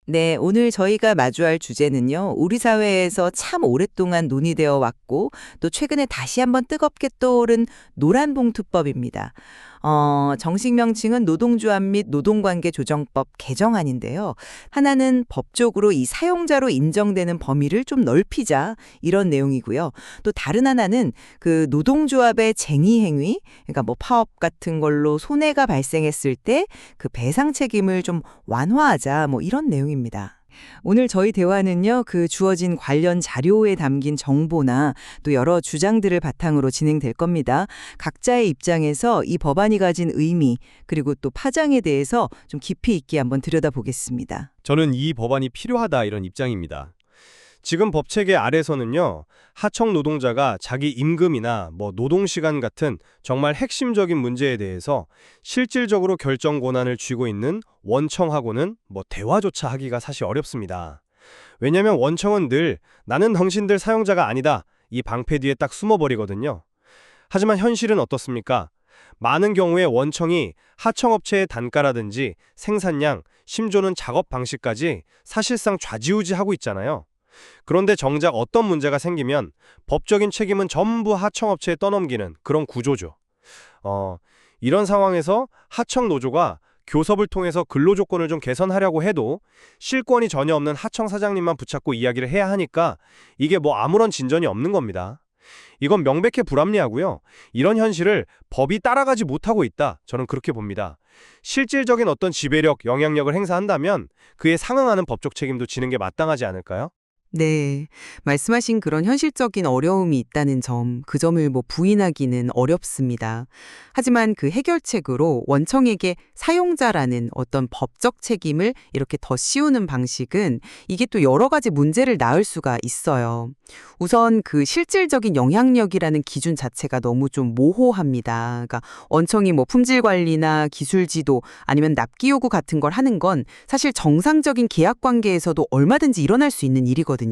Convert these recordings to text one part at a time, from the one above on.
네, 오늘 저희가 마주할 주제는요, 우리 사회에서 참 오랫동안 논의되어 왔고, 또 최근에 다시 한번 뜨겁게 떠오른 노란봉투법입니다. 정식 명칭은 노동조합 및 노동관계조정법 개정안인데요. 하나는 법적으로 이 사용자로 인정되는 범위를 좀 넓히자, 이런 내용이고요. 또 다른 하나는 그 노동조합의 쟁의 행위, 그러니까 뭐 파업 같은 걸로 손해가 발생했을 때 그 배상 책임을 좀 완화하자, 뭐 이런 내용입니다. 오늘 저희 대화는요, 그 주어진 관련 자료에 담긴 정보나 또 여러 주장들을 바탕으로 진행될 겁니다. 각자의 입장에서 이 법안이 가진 의미, 그리고 또 파장에 대해서 좀 깊이 있게 한번 들여다보겠습니다. 저는 이 법안이 필요하다 이런 입장입니다. 지금 법체계 아래서는요, 하청 노동자가 자기 임금이나 노동시간 같은 정말 핵심적인 문제에 대해서 실질적으로 결정 권한을 쥐고 있는 원청하고는 대화조차 하기가 사실 어렵습니다. 왜냐하면 원청은 늘 나는 당신들 사용자가 아니다 이 방패 뒤에 딱 숨어버리거든요. 하지만 현실은 어떻습니까? 많은 경우에 원청이 하청업체의 단가라든지 생산량, 심지어는 작업 방식까지 사실상 좌지우지하고 있잖아요. 그런데 정작 어떤 문제가 생기면 법적인 책임은 전부 하청업체에 떠넘기는 그런 구조죠. 이런 상황에서 하청노조가 교섭을 통해서 근로조건을 좀 개선하려고 해도 실권이 전혀 없는 하청 사장님만 붙잡고 이야기를 해야 하니까 이게 아무런 진전이 없는 겁니다. 이건 명백히 불합리하고요. 이런 현실을 법이 따라가지 못하고 있다. 저는 그렇게 봅니다. 실질적인 어떤 지배력, 영향력을 행사한다면 그에 상응하는 법적 책임도 지는 게 마땅하지 않을까요? 네, 말씀하신 그런 현실적인 어려움이 있다는 점, 그 점을 부인하기는 어렵습니다. 하지만 그 해결책으로 원청에게 사용자라는 어떤 법적 책임을 이렇게 더 씌우는 방식은 이게 또 여러 가지 문제를 낳을 수가 있어요. 우선 그 실질적인 영향력이라는 기준 자체가 너무 좀 모호합니다. 그러니까 원청이 품질 관리나 기술 지도 아니면 납기 요구 같은 걸 하는 건 사실 정상적인 계약 관계에서도 얼마든지 일어날 수 있는 일이거든요.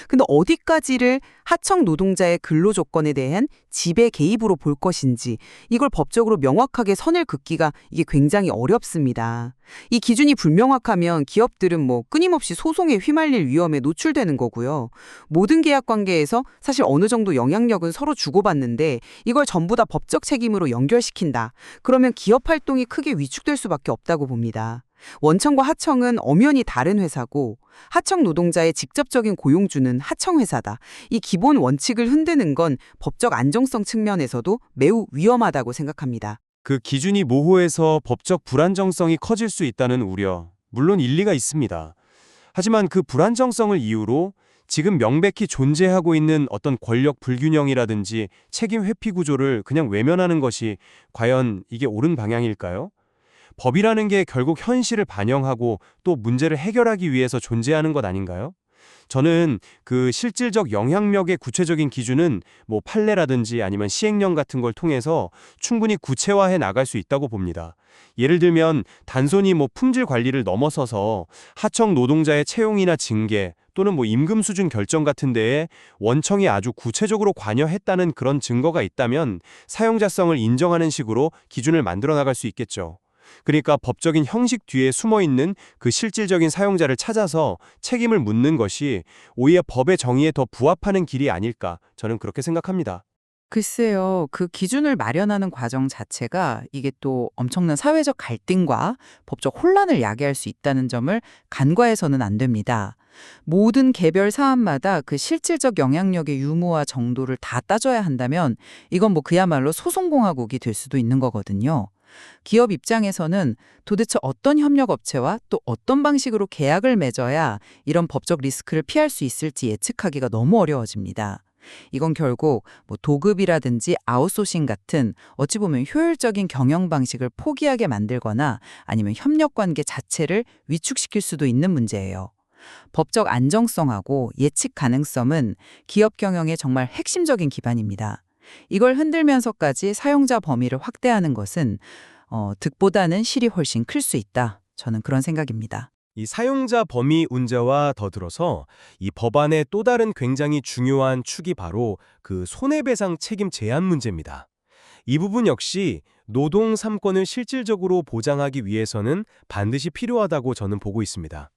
근데 어디까지를 하청 노동자의 근로 조건에 대한 지배 개입으로 볼 것인지 이걸 법적으로 명확하게 선을 긋기가 이게 굉장히 어렵습니다. 이 기준이 불명확하면 기업들은 끊임없이 소송에 휘말릴 위험에 노출되는 거고요. 모든 계약 관계에서 사실 어느 정도 영향력은 서로 주고받는데 이걸 전부 다 법적 책임으로 연결시킨다. 그러면 기업 활동이 크게 위축될 수밖에 없다고 봅니다. 원청과 하청은 엄연히 다른 회사고 하청 노동자의 직접적인 고용주는 하청회사다. 이 기본 원칙을 흔드는 건 법적 안정성 측면에서도 매우 위험하다고 생각합니다. 그 기준이 모호해서 법적 불안정성이 커질 수 있다는 우려, 물론 일리가 있습니다. 하지만 그 불안정성을 이유로 지금 명백히 존재하고 있는 어떤 권력 불균형이라든지 책임 회피 구조를 그냥 외면하는 것이 과연 이게 옳은 방향일까요? 법이라는 게 결국 현실을 반영하고 또 문제를 해결하기 위해서 존재하는 것 아닌가요? 저는 그 실질적 영향력의 구체적인 기준은 판례라든지 아니면 시행령 같은 걸 통해서 충분히 구체화해 나갈 수 있다고 봅니다. 예를 들면 단순히 품질 관리를 넘어서서 하청 노동자의 채용이나 징계 또는 임금 수준 결정 같은 데에 원청이 아주 구체적으로 관여했다는 그런 증거가 있다면 사용자성을 인정하는 식으로 기준을 만들어 나갈 수 있겠죠. 그러니까 법적인 형식 뒤에 숨어있는 그 실질적인 사용자를 찾아서 책임을 묻는 것이 오히려 법의 정의에 더 부합하는 길이 아닐까 저는 그렇게 생각합니다. 글쎄요, 그 기준을 마련하는 과정 자체가 이게 또 엄청난 사회적 갈등과 법적 혼란을 야기할 수 있다는 점을 간과해서는 안 됩니다. 모든 개별 사안마다 그 실질적 영향력의 유무와 정도를 다 따져야 한다면 이건 그야말로 소송공화국이 될 수도 있는 거거든요. 기업 입장에서는 도대체 어떤 협력업체와 또 어떤 방식으로 계약을 맺어야 이런 법적 리스크를 피할 수 있을지 예측하기가 너무 어려워집니다. 이건 결국 도급이라든지 아웃소싱 같은 어찌 보면 효율적인 경영 방식을 포기하게 만들거나 아니면 협력 관계 자체를 위축시킬 수도 있는 문제예요. 법적 안정성하고 예측 가능성은 기업 경영의 정말 핵심적인 기반입니다. 이걸 흔들면서까지 사용자 범위를 확대하는 것은 득보다는 실이 훨씬 클 수 있다. 저는 그런 생각입니다. 이 사용자 범위 문제와 더들어서 이 법안의 또 다른 굉장히 중요한 축이 바로 그 손해배상 책임 제한 문제입니다. 이 부분 역시 노동 3권을 실질적으로 보장하기 위해서는 반드시 필요하다고 저는 보고 있습니다.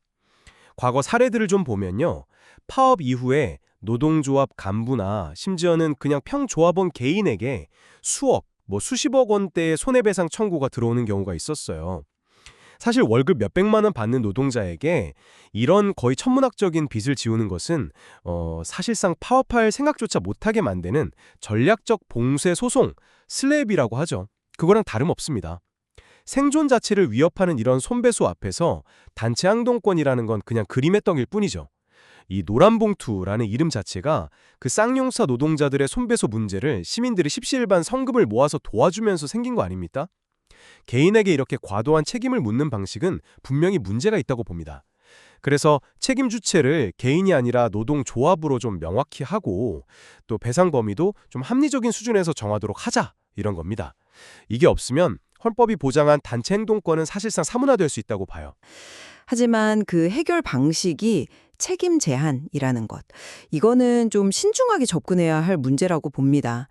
과거 사례들을 좀 보면요. 파업 이후에 노동조합 간부나 심지어는 그냥 평조합원 개인에게 수억, 수십억 원대의 손해배상 청구가 들어오는 경우가 있었어요. 사실 월급 몇백만 원 받는 노동자에게 이런 거의 천문학적인 빚을 지우는 것은 사실상 파업할 생각조차 못하게 만드는 전략적 봉쇄 소송, 슬랩이라고 하죠. 그거랑 다름없습니다. 생존 자체를 위협하는 이런 손배소 앞에서 단체 항동권이라는 건 그냥 그림의 떡일 뿐이죠. 이 노란봉투라는 이름 자체가 그 쌍용사 노동자들의 손배소 문제를 시민들이 십시일반 성금을 모아서 도와주면서 생긴 거 아닙니까? 개인에게 이렇게 과도한 책임을 묻는 방식은 분명히 문제가 있다고 봅니다. 그래서 책임 주체를 개인이 아니라 노동조합으로 좀 명확히 하고 또 배상 범위도 좀 합리적인 수준에서 정하도록 하자 이런 겁니다. 이게 없으면 헌법이 보장한 단체 행동권은 사실상 사문화될 수 있다고 봐요. 하지만 그 해결 방식이 책임 제한이라는 것, 이거는 좀 신중하게 접근해야 할 문제라고 봅니다.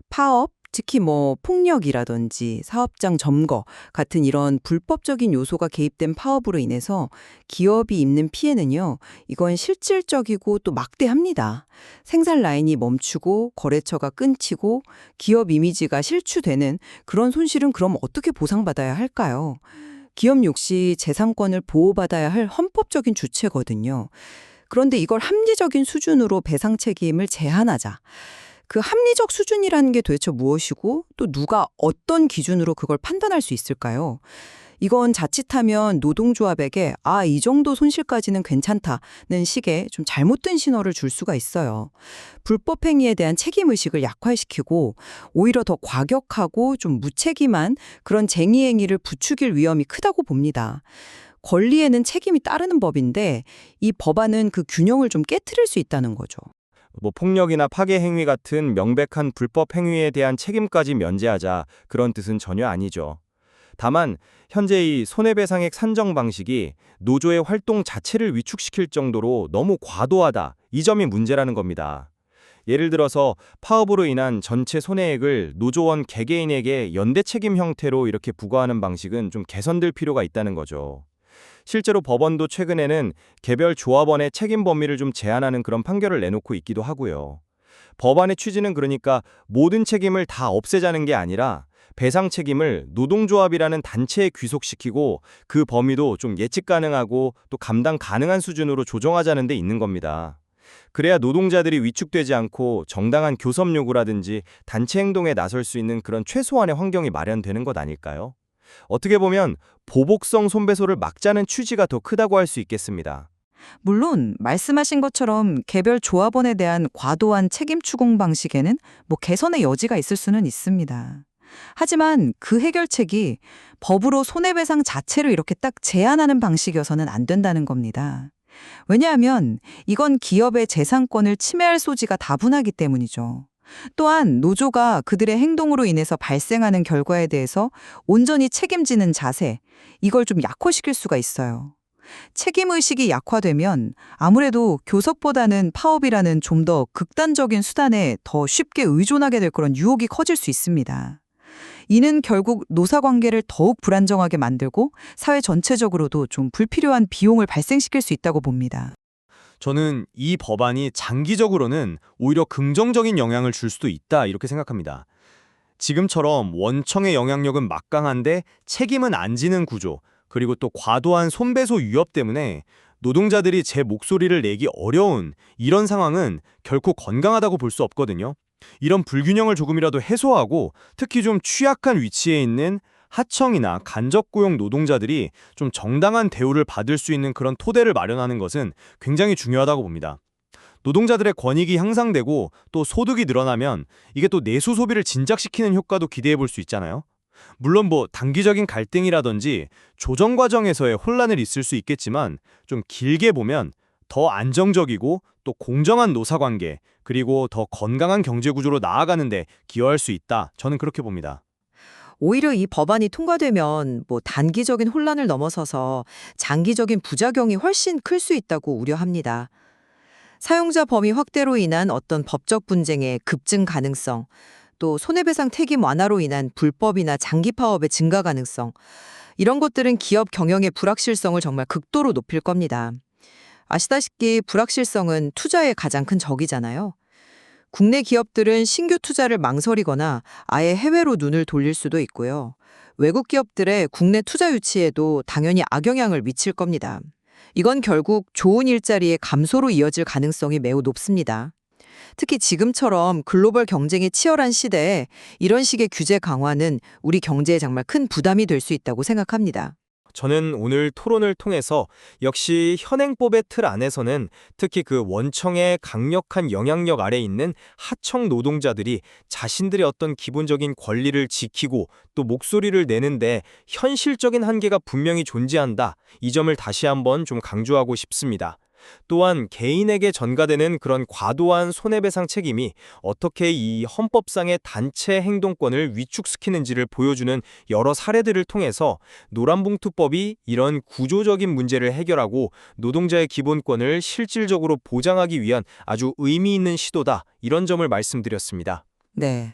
파업, 특히 폭력이라든지 사업장 점거 같은 이런 불법적인 요소가 개입된 파업으로 인해서 기업이 입는 피해는요, 이건 실질적이고 또 막대합니다. 생산 라인이 멈추고 거래처가 끊기고 기업 이미지가 실추되는 그런 손실은 그럼 어떻게 보상받아야 할까요? 기업 역시 재산권을 보호받아야 할 헌법적인 주체거든요. 그런데 이걸 합리적인 수준으로 배상 책임을 제한하자. 그 합리적 수준이라는 게 도대체 무엇이고 또 누가 어떤 기준으로 그걸 판단할 수 있을까요? 이건 자칫하면 노동조합에게 이 정도 손실까지는 괜찮다는 식의 좀 잘못된 신호를 줄 수가 있어요. 불법 행위에 대한 책임의식을 약화시키고 오히려 더 과격하고 좀 무책임한 그런 쟁의 행위를 부추길 위험이 크다고 봅니다. 권리에는 책임이 따르는 법인데 이 법안은 그 균형을 좀 깨트릴 수 있다는 거죠. 폭력이나 파괴 행위 같은 명백한 불법 행위에 대한 책임까지 면제하자 그런 뜻은 전혀 아니죠. 다만 현재 이 손해배상액 산정 방식이 노조의 활동 자체를 위축시킬 정도로 너무 과도하다. 이 점이 문제라는 겁니다. 예를 들어서 파업으로 인한 전체 손해액을 노조원 개개인에게 연대 책임 형태로 이렇게 부과하는 방식은 좀 개선될 필요가 있다는 거죠. 실제로 법원도 최근에는 개별 조합원의 책임 범위를 좀 제한하는 그런 판결을 내놓고 있기도 하고요. 법안의 취지는 그러니까 모든 책임을 다 없애자는 게 아니라 배상 책임을 노동조합이라는 단체에 귀속시키고 그 범위도 좀 예측 가능하고 또 감당 가능한 수준으로 조정하자는 데 있는 겁니다. 그래야 노동자들이 위축되지 않고 정당한 교섭 요구라든지 단체 행동에 나설 수 있는 그런 최소한의 환경이 마련되는 것 아닐까요? 어떻게 보면 보복성 손배소를 막자는 취지가 더 크다고 할 수 있겠습니다. 물론 말씀하신 것처럼 개별 조합원에 대한 과도한 책임 추궁 방식에는 개선의 여지가 있을 수는 있습니다. 하지만 그 해결책이 법으로 손해배상 자체를 이렇게 딱 제한하는 방식이어서는 안 된다는 겁니다. 왜냐하면 이건 기업의 재산권을 침해할 소지가 다분하기 때문이죠. 또한 노조가 그들의 행동으로 인해서 발생하는 결과에 대해서 온전히 책임지는 자세, 이걸 좀 약화시킬 수가 있어요. 책임의식이 약화되면 아무래도 교섭보다는 파업이라는 좀 더 극단적인 수단에 더 쉽게 의존하게 될 그런 유혹이 커질 수 있습니다. 이는 결국 노사관계를 더욱 불안정하게 만들고 사회 전체적으로도 좀 불필요한 비용을 발생시킬 수 있다고 봅니다. 저는 이 법안이 장기적으로는 오히려 긍정적인 영향을 줄 수도 있다 이렇게 생각합니다. 지금처럼 원청의 영향력은 막강한데 책임은 안 지는 구조, 그리고 또 과도한 손배소 위협 때문에 노동자들이 제 목소리를 내기 어려운 이런 상황은 결코 건강하다고 볼 수 없거든요. 이런 불균형을 조금이라도 해소하고 특히 좀 취약한 위치에 있는 하청이나 간접고용 노동자들이 좀 정당한 대우를 받을 수 있는 그런 토대를 마련하는 것은 굉장히 중요하다고 봅니다. 노동자들의 권익이 향상되고 또 소득이 늘어나면 이게 또 내수 소비를 진작시키는 효과도 기대해 볼 수 있잖아요. 물론 단기적인 갈등이라든지 조정 과정에서의 혼란을 있을 수 있겠지만 좀 길게 보면 더 안정적이고 또 공정한 노사관계 그리고 더 건강한 경제구조로 나아가는 데 기여할 수 있다. 저는 그렇게 봅니다. 오히려 이 법안이 통과되면 단기적인 혼란을 넘어서서 장기적인 부작용이 훨씬 클 수 있다고 우려합니다. 사용자 범위 확대로 인한 어떤 법적 분쟁의 급증 가능성, 또 손해배상 책임 완화로 인한 불법이나 장기 파업의 증가 가능성, 이런 것들은 기업 경영의 불확실성을 정말 극도로 높일 겁니다. 아시다시피 불확실성은 투자의 가장 큰 적이잖아요. 국내 기업들은 신규 투자를 망설이거나 아예 해외로 눈을 돌릴 수도 있고요. 외국 기업들의 국내 투자 유치에도 당연히 악영향을 미칠 겁니다. 이건 결국 좋은 일자리의 감소로 이어질 가능성이 매우 높습니다. 특히 지금처럼 글로벌 경쟁이 치열한 시대에 이런 식의 규제 강화는 우리 경제에 정말 큰 부담이 될 수 있다고 생각합니다. 저는 오늘 토론을 통해서 역시 현행법의 틀 안에서는 특히 그 원청의 강력한 영향력 아래 있는 하청 노동자들이 자신들의 어떤 기본적인 권리를 지키고 또 목소리를 내는데 현실적인 한계가 분명히 존재한다. 이 점을 다시 한번 좀 강조하고 싶습니다. 또한 개인에게 전가되는 그런 과도한 손해배상 책임이 어떻게 이 헌법상의 단체 행동권을 위축시키는지를 보여주는 여러 사례들을 통해서 노란봉투법이 이런 구조적인 문제를 해결하고 노동자의 기본권을 실질적으로 보장하기 위한 아주 의미 있는 시도다. 이런 점을 말씀드렸습니다. 네.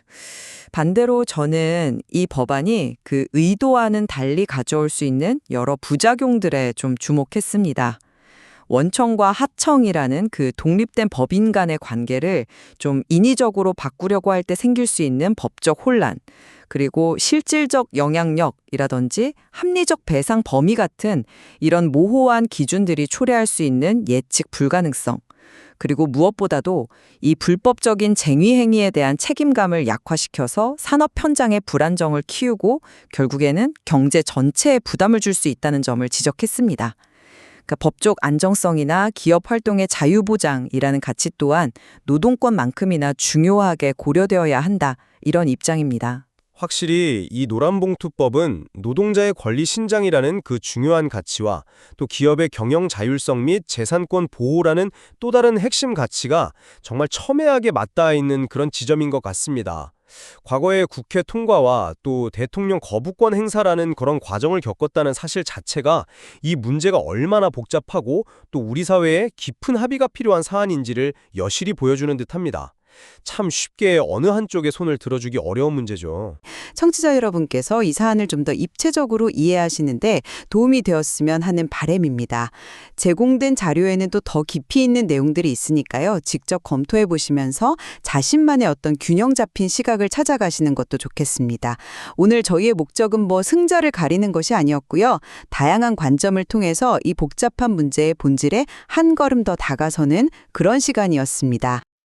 반대로 저는 이 법안이 그 의도와는 달리 가져올 수 있는 여러 부작용들에 좀 주목했습니다. 원청과 하청이라는 그 독립된 법인 간의 관계를 좀 인위적으로 바꾸려고 할 때 생길 수 있는 법적 혼란, 그리고 실질적 영향력이라든지 합리적 배상 범위 같은 이런 모호한 기준들이 초래할 수 있는 예측 불가능성, 그리고 무엇보다도 이 불법적인 쟁의 행위에 대한 책임감을 약화시켜서 산업 현장의 불안정을 키우고 결국에는 경제 전체에 부담을 줄 수 있다는 점을 지적했습니다. 그러니까 법적 안정성이나 기업 활동의 자유보장이라는 가치 또한 노동권만큼이나 중요하게 고려되어야 한다. 이런 입장입니다. 확실히 이 노란봉투법은 노동자의 권리 신장이라는 그 중요한 가치와 또 기업의 경영 자율성 및 재산권 보호라는 또 다른 핵심 가치가 정말 첨예하게 맞닿아 있는 그런 지점인 것 같습니다. 과거에 국회 통과와 또 대통령 거부권 행사라는 그런 과정을 겪었다는 사실 자체가 이 문제가 얼마나 복잡하고 또 우리 사회에 깊은 합의가 필요한 사안인지를 여실히 보여주는 듯합니다. 참 쉽게 어느 한쪽에 손을 들어주기 어려운 문제죠. 청취자 여러분께서 이 사안을 좀 더 입체적으로 이해하시는데 도움이 되었으면 하는 바람입니다. 제공된 자료에는 또 더 깊이 있는 내용들이 있으니까요. 직접 검토해 보시면서 자신만의 어떤 균형 잡힌 시각을 찾아가시는 것도 좋겠습니다. 오늘 저희의 목적은 뭐 승자를 가리는 것이 아니었고요. 다양한 관점을 통해서 이 복잡한 문제의 본질에 한 걸음 더 다가서는 그런 시간이었습니다.